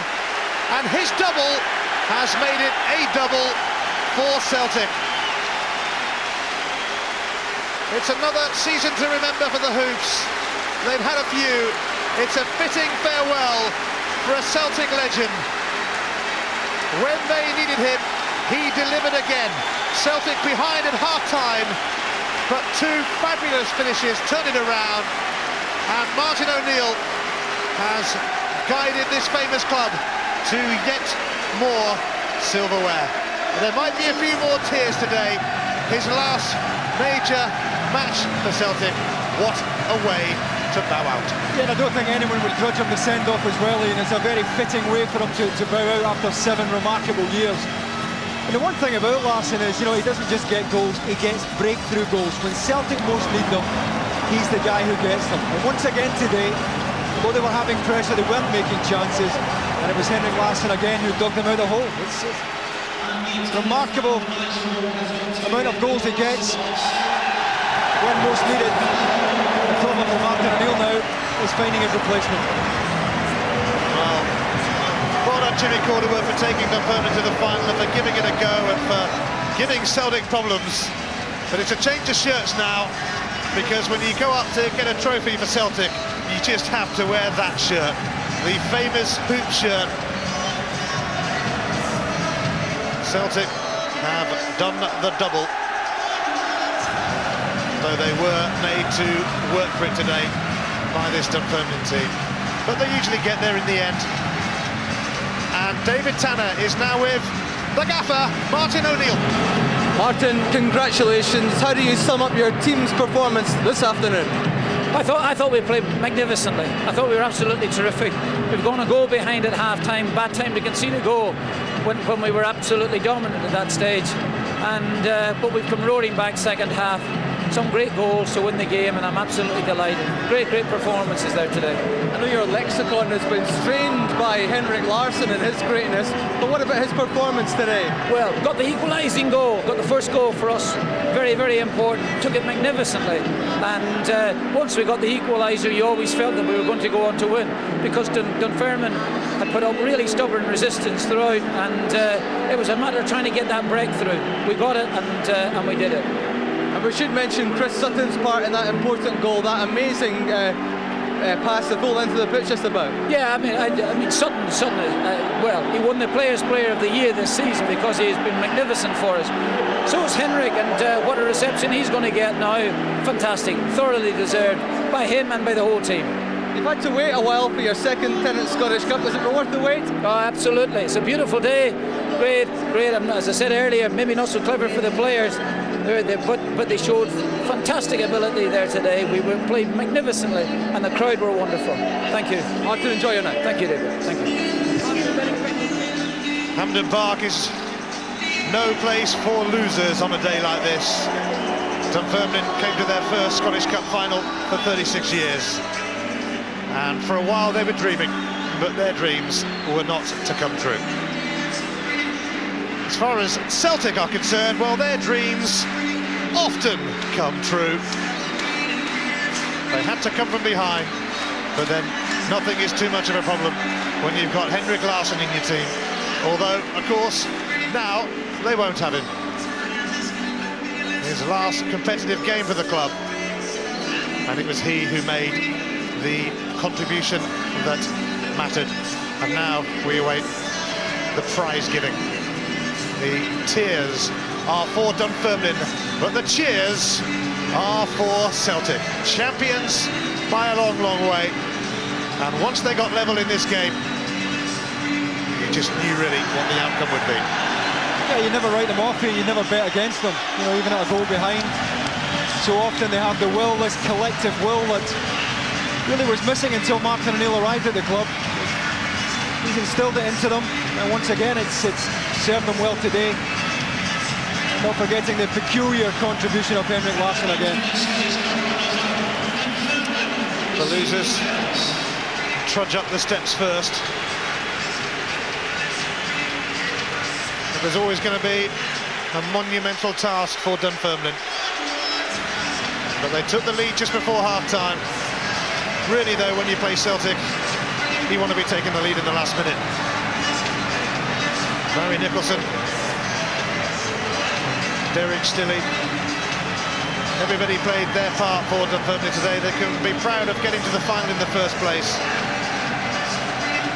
and his double has made it a double for Celtic. It's another season to remember for the Hoops. They've had a few. It's a fitting farewell for a Celtic legend. When they needed him, he delivered again. Celtic behind at half-time, but two fabulous finishes turn it around, and Martin O'Neill has guided this famous club to yet more silverware. There might be a few more tears today. His last major match for Celtic. What a way to bow out. Yeah, I don't think anyone would grudge him the send-off as well, and it's a very fitting way for him to bow out after 7 remarkable years. And the one thing about Larsson is, he doesn't just get goals, he gets breakthrough goals. When Celtic most need them, he's the guy who gets them. And once again today, although they were having pressure, they weren't making chances, and it was Henrik Larsson again who dug them out of the hole. It's remarkable amount of goals he gets when most needed. The problem for Martin O'Neill now is finding his replacement. Well done Jimmy Calderwood for taking Dunfermline to the final and for giving it a go and for giving Celtic problems. But it's a change of shirts now, because when you go up to get a trophy for Celtic, you just have to wear that shirt, the famous hoop shirt. Celtic have done the double, though they were made to work for it today by this Dunfermline team. But they usually get there in the end. And David Tanner is now with the gaffer, Martin O'Neill. Martin, congratulations. How do you sum up your team's performance this afternoon? I thought we played magnificently. I thought we were absolutely terrific. We've gone a goal behind at half-time, bad time to concede a goal when we were absolutely dominant at that stage. And but we've come roaring back second half. Some great goals to win the game, and I'm absolutely delighted. Great performances there today. I know your lexicon has been strained by Henrik Larsson and his greatness, but what about his performance today? Well, got the equalising goal, got the first goal for us, very important, took it magnificently, and once we got the equaliser, you always felt that we were going to go on to win, because Dunfermline had put up really stubborn resistance throughout, and it was a matter of trying to get that breakthrough. We got it, and we did it. And And we should mention Chris Sutton's part in that important goal, that amazing pass the full length of the pitch just about. Yeah, I mean Sutton. Well, he won the Players' Player of the Year this season because he has been magnificent for us. So is Henrik, and what a reception he's going to get now. Fantastic, thoroughly deserved by him and by the whole team. You've had to wait a while for your second Tennant Scottish Cup. Was it worth the wait? Oh, absolutely. It's a beautiful day. Great. And as I said earlier, maybe not so clever for the players, but they showed fantastic ability there today. We were played magnificently, and the crowd were wonderful. Thank you. Martin, enjoy your night. Thank you, David. Thank you. Hampden Park is no place for losers on a day like this. Dunfermline came to their first Scottish Cup final for 36 years. And for a while they were dreaming, but their dreams were not to come true. As far as Celtic are concerned, well, their dreams often come true. They had to come from behind, but then nothing is too much of a problem when you've got Henrik Larsson in your team. Although, of course, now they won't have him. His last competitive game for the club, and it was he who made the contribution that mattered. And now we await the prize giving. The tears are for Dunfermline, but the cheers are for Celtic. Champions by a long, long way. And once they got level in this game, you just knew really what the outcome would be. Yeah, you never write them off here, you never bet against them, you know, even at a goal behind. So often they have the will, this collective will that really was missing until Martin O'Neill arrived at the club. He's instilled it into them, and once again it's served them well today. Not forgetting the peculiar contribution of Henrik Larsson again. The losers trudge up the steps first. But there's always going to be a monumental task for Dunfermline. But they took the lead just before half-time. Really, though, when you play Celtic, you want to be taking the lead in the last minute. Barry Nicholson, Derek Stilley, everybody played their part for Dunfermline today. They can be proud of getting to the final in the first place.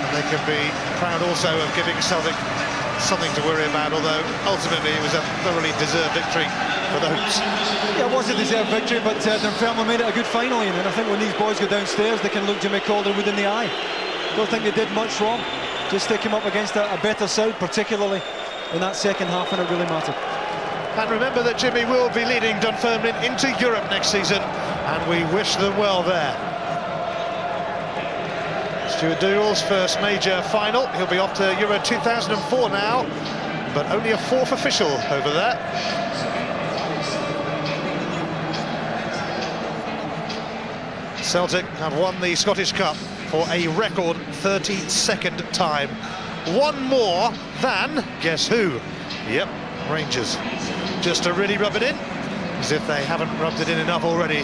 And they can be proud also of giving Celtic something to worry about, although ultimately it was a thoroughly deserved victory for the Hoops. Yeah, it was a deserved victory, but Dunfermline made it a good final, and I think when these boys go downstairs they can look Jimmy Calderwood in the eye. Don't think they did much wrong, just they came up against a better side, particularly in that second half, and it really mattered. And remember that Jimmy will be leading Dunfermline into Europe next season, and we wish them well there. Stuart Dool's first major final. He'll be off to Euro 2004 now, but only a fourth official over there. Celtic have won the Scottish Cup for a record 32nd time. One more than, guess who? Yep, Rangers. Just to really rub it in, as if they haven't rubbed it in enough already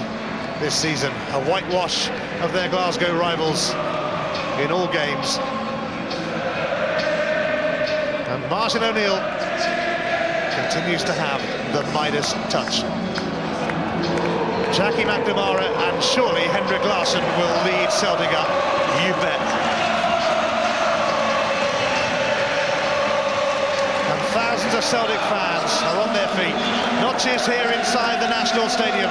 this season. A whitewash of their Glasgow rivals in all games. And Martin O'Neill continues to have the Midas touch. Jackie McNamara and surely Henrik Larsson will lead Celtic up, you bet. And thousands of Celtic fans are on their feet, not just here inside the National Stadium,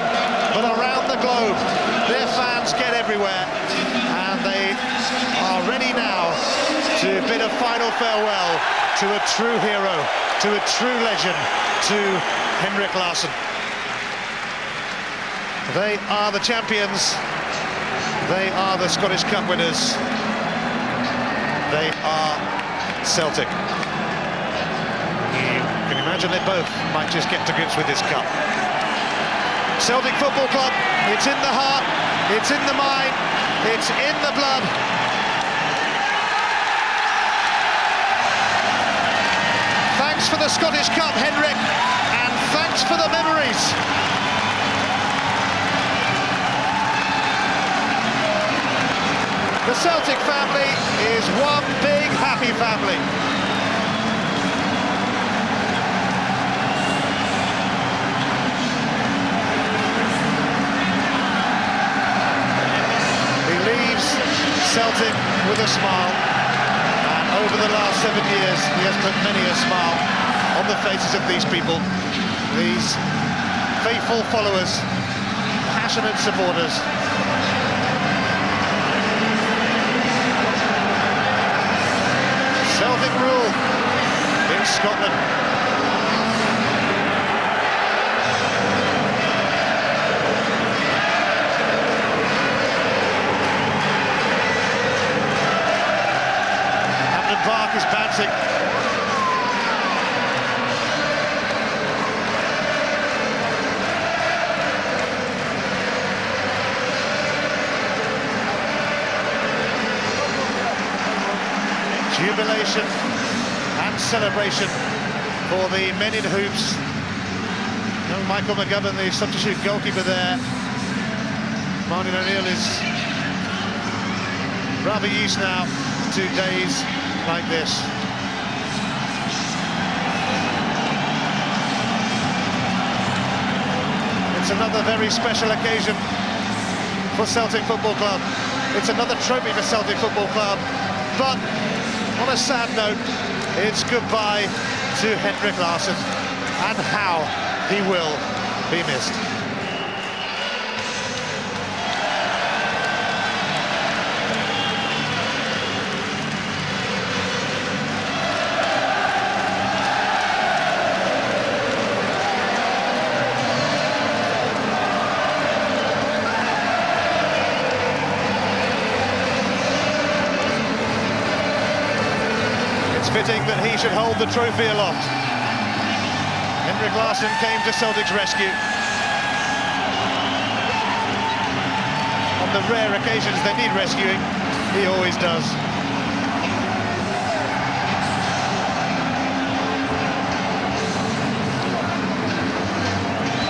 but around the globe. Their fans get everywhere, and they are ready now to bid a final farewell to a true hero, to a true legend, to Henrik Larsson. They are the champions. They are the Scottish Cup winners. They are Celtic. You can imagine they both might just get to grips with this cup. Celtic Football Club, it's in the heart, it's in the mind, it's in the blood. Thanks for the Scottish Cup, Henrik, and thanks for the memories. The Celtic family is one big happy family. Celtic with a smile, and over the last 7 years he has put many a smile on the faces of these people, these faithful followers, passionate supporters. Celtic rule in Scotland. Hampden Park is bouncing. Jubilation and celebration for the men in hoops. Young Michael McGovern, the substitute goalkeeper there. Martin O'Neill is rather used now to days like this. It's another very special occasion for Celtic Football Club. It's another trophy for Celtic Football Club, but on a sad note, it's goodbye to Henrik Larsson, and how he will be missed. Fitting that he should hold the trophy aloft. Henrik Larsson came to Celtic's rescue. On the rare occasions they need rescuing, he always does.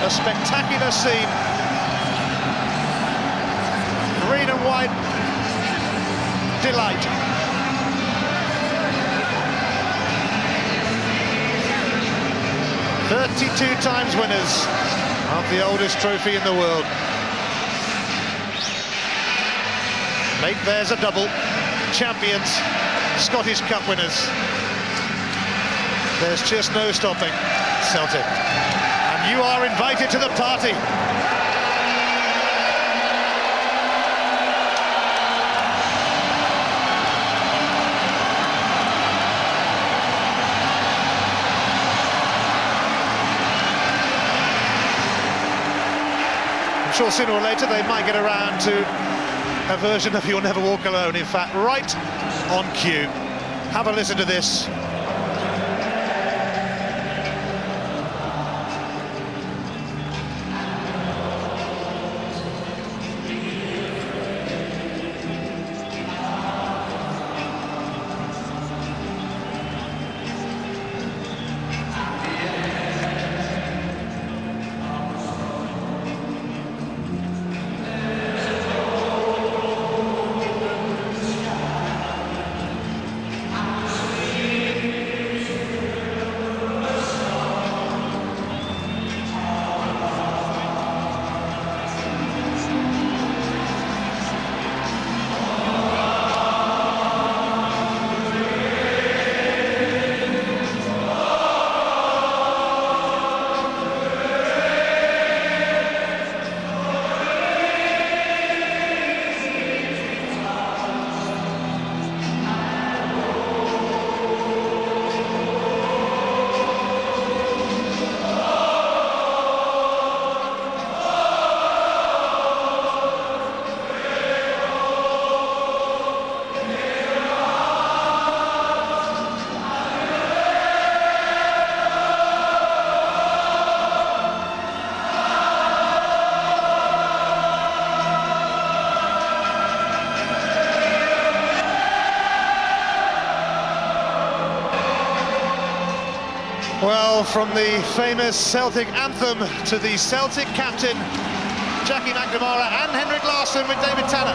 A spectacular scene. Green and white delight. 32 times winners of the oldest trophy in the world. Make theirs a double. Champions, Scottish Cup winners. There's just no stopping Celtic. And you are invited to the party. Sure, sooner or later they might get around to a version of You'll Never Walk Alone. In fact, right on cue. Have a listen to this. Well, from the famous Celtic anthem to the Celtic captain, Jackie McNamara, and Henrik Larsson with David Tanner.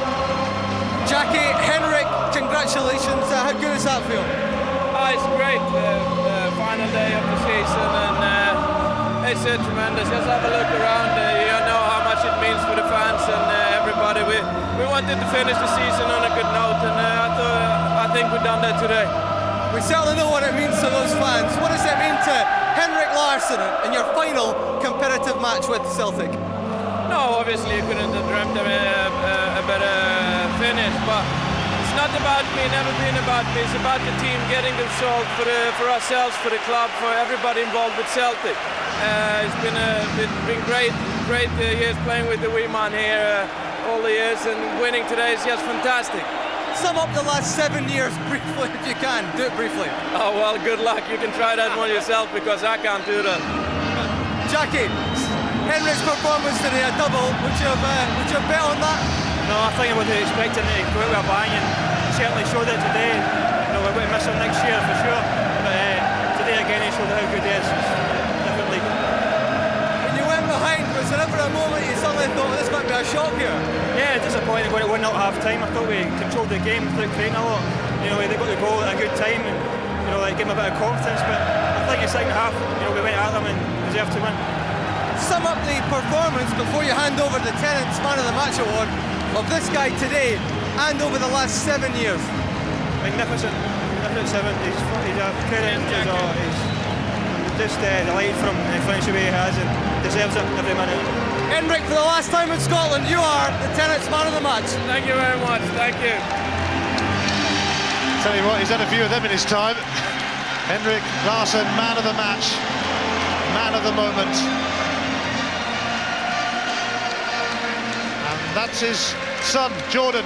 Jackie, Henrik, congratulations. How good does that feel? It's great, the final day of the season, and it's tremendous. Just have a look around, you know how much it means for the fans and everybody. We wanted to finish the season on a good note, and I think we've done that today. We certainly know what it means to those fans. What does it mean to Henrik Larsson in your final competitive match with Celtic? No, obviously you couldn't have dreamt of a better finish, but it's not about me, never been about me. It's about the team getting the result for ourselves, for the club, for everybody involved with Celtic. It's been great years playing with the wee man here all the years, and winning today is just fantastic. Sum up the last 7 years briefly if you can. Do it briefly. Oh well, good luck. You can try that one yourself because I can't do that. Jackie, Henrik's performance today, a double. Would you have bet on that? No, I think I was expecting to go out with a bang, and certainly showed it today. We're going to miss him next year for sure. But today again he showed how good he is. Definitely. When you went behind, was there ever a moment you suddenly thought this might be a shock here? Yeah, disappointing going to 1-0 at half time. I thought we controlled the game without creating a lot. They got the goal at a good time, and gave them a bit of confidence. But I think in the second half, we went at them and deserved to win. Sum up the performance before you hand over the Tennent's Man of the Match award of this guy today and over the last 7 years. Magnificent 7. He's a credit. He's just delighted from the financial way he has, and deserves it every minute. Henrik, for the last time in Scotland, you are the Tennent's Man of the Match. Thank you very much. Thank you. Tell you what, he's had a few of them in his time. Henrik Larsson, man of the match, man of the moment. And that's his son, Jordan.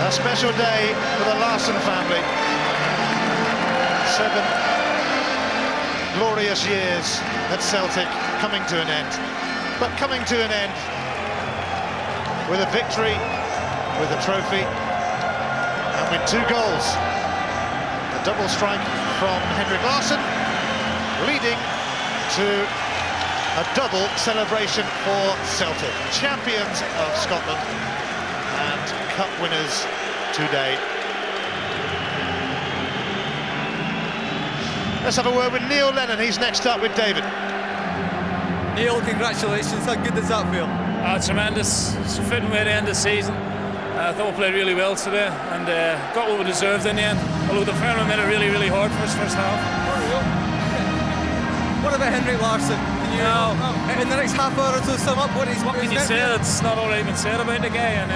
A special day for the Larsson family. 7 glorious years at Celtic coming to an end. But coming to an end with a victory, with a trophy, and with 2 goals. A double strike from Henrik Larsson, leading to a double celebration for Celtic. Champions of Scotland and cup winners today. Let's have a word with Neil Lennon. He's next up with David. Neil, congratulations. How good does that feel? Tremendous. It's a fitting way to end the season. I thought we played really well today and got what we deserved in the end. Although Dunfermline made it really, really hard for us first half. What about Henrik Larsson? Can you, in the next half hour or so, sum up what he's... What can you say? It's not already been said about the guy, and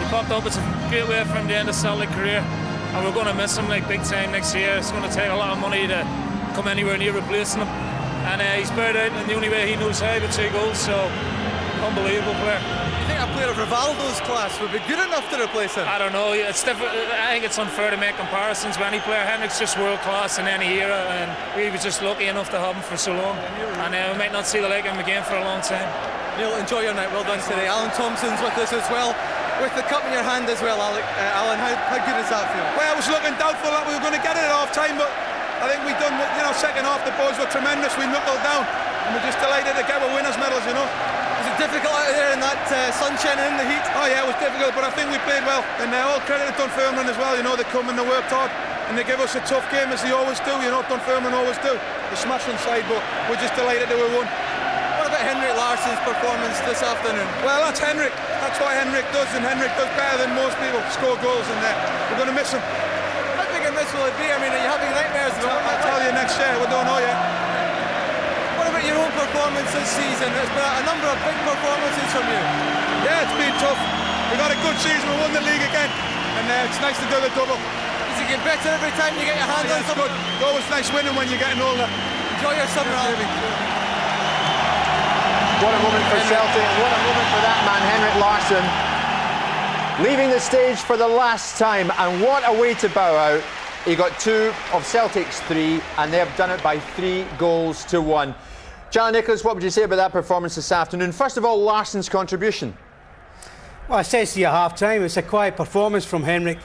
he popped up. It's a great way for him to end his Celtic career, and we're going to miss him like big time next year. It's going to take a lot of money to come anywhere near replacing him, and he's buried out in the only way he knows how, with 2 goals. So unbelievable player. You think a player of Rivaldo's class would be good enough to replace him? I don't know. It's different. I think it's unfair to make comparisons with any player. Henrik's just world class in any era, and we were just lucky enough to have him for so long. And we might not see the like of him again for a long time. Neil, enjoy your night. Well done today. Alan Thompson's with us as well, with the cup in your hand as well. Alan, how good does that feel? Well, I was looking doubtful that we were going to get it at half time, but I think we done. Second half the boys were tremendous. We knuckled down, and we're just delighted to get our winners' medals. Was it difficult out there in that sunshine and in the heat? Oh yeah, it was difficult, but I think we played well. And all credit to Dunfermline as well. They come and they worked hard, and they give us a tough game as they always do. Dunfermline always do. The smashing side, but we're just delighted that we won. What about Henrik Larsson's performance this afternoon? Well, that's Henrik. That's what Henrik does, and Henrik does better than most people. Score goals, and we're going to miss him. How big a miss will it be? I mean, are you having nightmares? I'll tell you next year. We don't know yet. What about your own performance this season? There's been a number of big performances from you. Yeah, it's been tough. We got a good season. We won the league again, and it's nice to do the double. Does it get better every time you get your hands on something? It's always nice winning when you're getting older. Enjoy your summer, Alvin. What a moment for Celtic. What a moment for that man, Henrik Larsson. Leaving the stage for the last time, and what a way to bow out. He got 2 of Celtic's 3, and they have done it by 3 goals to 1. John Nicholas, what would you say about that performance this afternoon? First of all, Larsson's contribution. Well, I said to you at half-time, it's a quiet performance from Henrik.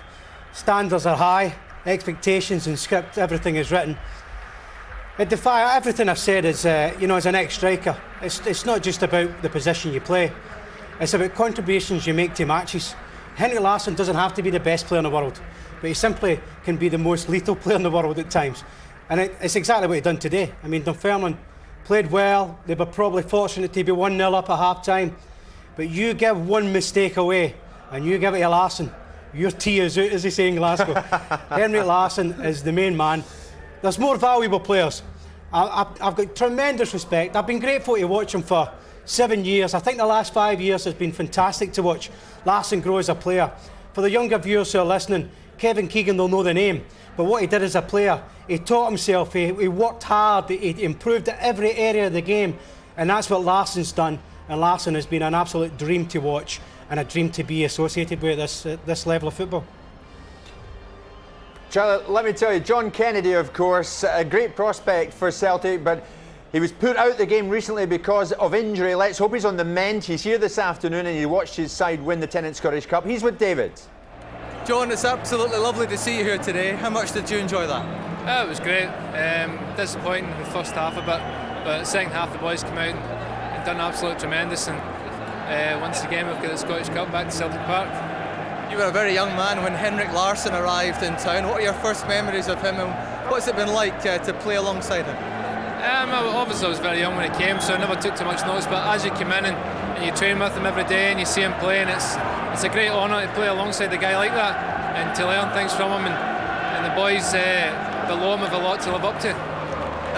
Standards are high, expectations and script, everything is written. It defies everything I've said as an ex-striker. It's not just about the position you play. It's about contributions you make to matches. Henrik Larsson doesn't have to be the best player in the world, but he simply can be the most lethal player in the world at times. And it's exactly what he done today. I mean, Dunfermline played well. They were probably fortunate to be 1-0 up at half-time. But you give one mistake away, and you give it to Larsson, your tea is out, as they say in Glasgow. Henrik Larsson is the main man. There's more valuable players. I've got tremendous respect. I've been grateful to watch him for 7 years. I think the last 5 years has been fantastic to watch Larsson grow as a player. For the younger viewers who are listening, Kevin Keegan, they'll know the name. But what he did as a player, he taught himself, he worked hard, he improved at every area of the game. And that's what Larsson's done. And Larsson has been an absolute dream to watch and a dream to be associated with this level of football. Charlie, let me tell you, John Kennedy, of course, a great prospect for Celtic, but he was put out the game recently because of injury. Let's hope he's on the mend. He's here this afternoon and he watched his side win the Tennent Scottish Cup. He's with David. John, it's absolutely lovely to see you here today. How much did you enjoy that? It was great. Disappointing in the first half a bit, but second half the boys came out and done absolutely tremendous. And once again, we've got the Scottish Cup back to Celtic Park. You were a very young man when Henrik Larsson arrived in town. What are your first memories of him, and what's it been like to play alongside him? Obviously I was very young when he came, so I never took too much notice, but as you come in and you train with him every day and you see him play, and it's a great honour to play alongside a guy like that and to learn things from him, and the boys below him have a lot to live up to.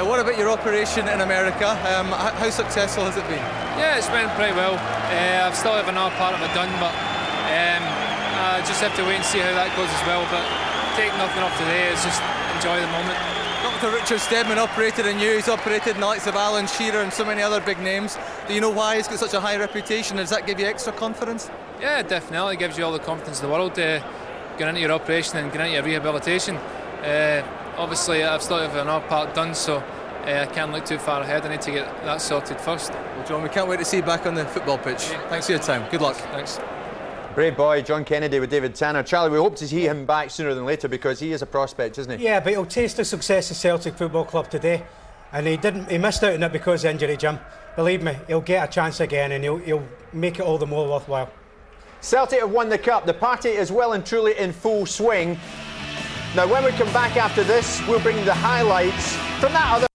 What about your operation in America? How successful has it been? Yeah, it's went pretty well. I've still have another part of it done, but I just have to wait and see how that goes as well, but take nothing off today, it's just enjoy the moment. Dr. Richard Steadman operated on you, he's operated in the likes of Alan Shearer and so many other big names. Do you know why he's got such a high reputation? Does that give you extra confidence? Yeah, definitely. It gives you all the confidence in the world going into your operation and going into your rehabilitation. Obviously, I've still have another part done, so I can't look too far ahead. I need to get that sorted first. Well, John, we can't wait to see you back on the football pitch. Yeah. Thanks for your time. Good luck. Thanks. Brave boy, John Kennedy with David Tanner. Charlie, we hope to see him back sooner than later because he is a prospect, isn't he? Yeah, but he'll taste the success of Celtic Football Club today. And he missed out on it because of injury, Jim. Believe me, he'll get a chance again and he'll make it all the more worthwhile. Celtic have won the cup. The party is well and truly in full swing. Now, when we come back after this, we'll bring you the highlights from that other